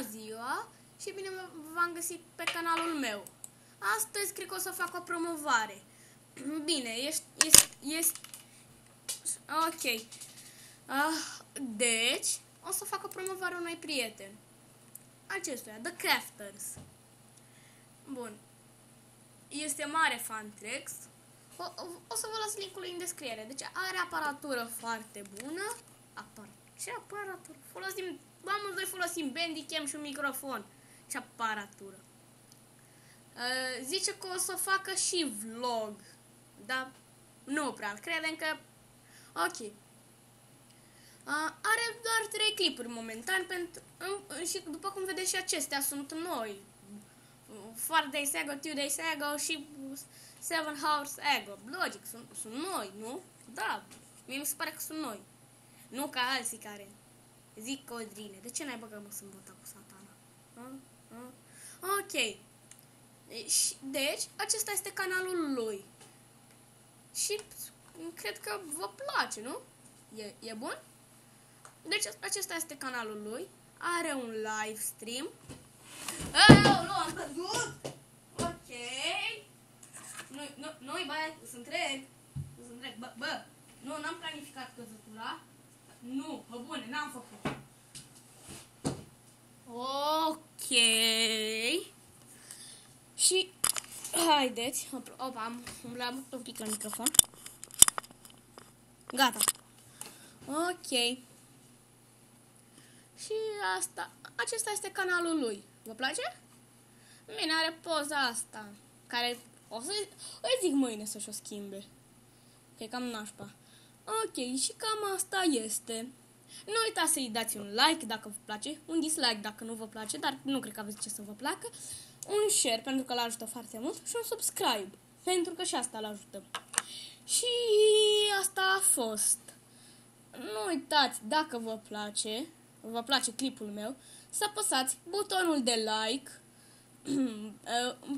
Bună ziua și bine v-am găsit pe canalul meu. Astăzi cred că o să fac o promovare. Bine, ești ok. Deci, o să fac o promovare unui prieten. Acestuia, The Crafters. Bun. Este mare fan Trex. O să vă las linkul în descriere. Deci are aparatură foarte bună. Ce aparatură? Amândoi folosim Bandicam și un microfon. Ce aparatură. Zice că o să facă și vlog. Dar nu prea. Credem că... Ok. Are doar 3 clipuri momentan și după cum vedeți și acestea sunt noi. 4 days ago, 2 days ago și 7 hours ago. Logic, sunt noi, nu? Da, mie mi se pare că sunt noi. Nu ca alții care zic codrine. De ce n-ai băgat, mă, sâmbătă cu satana? Ok. Deci, acesta este canalul lui. Și cred că vă place, nu? E bun? Deci, acesta este canalul lui. Are un live stream. Nu, am căzut! Ok. Nu-i bai, sunt trec. Bă, nu, n-am planificat căzătura. Nu, pe bune, n-am făcut. Ok. Și, haideți, opa, am umblat un pic la microfon. Gata. Ok. Și acesta este canalul lui. Vă place? Bine, are poza asta, care îi zic mâine să-și o schimbe. Că e cam nașpa. Ok, și cam asta este. Nu uitați să-i dați un like dacă vă place, un dislike dacă nu vă place, dar nu cred că aveți ce să vă placă, un share pentru că l-ajută foarte mult și un subscribe, pentru că și asta l-ajută. Și asta a fost. Nu uitați, dacă vă place clipul meu, să apăsați butonul de like.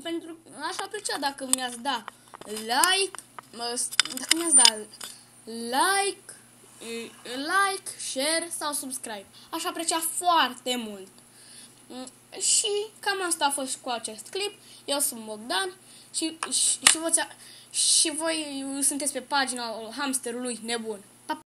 Pentru aș aprecia dacă mi-ați da like, like, share sau subscribe. Aș aprecia foarte mult. Și cam asta a fost cu acest clip. Eu sunt Bogdan și voi sunteți pe pagina hamsterului nebun.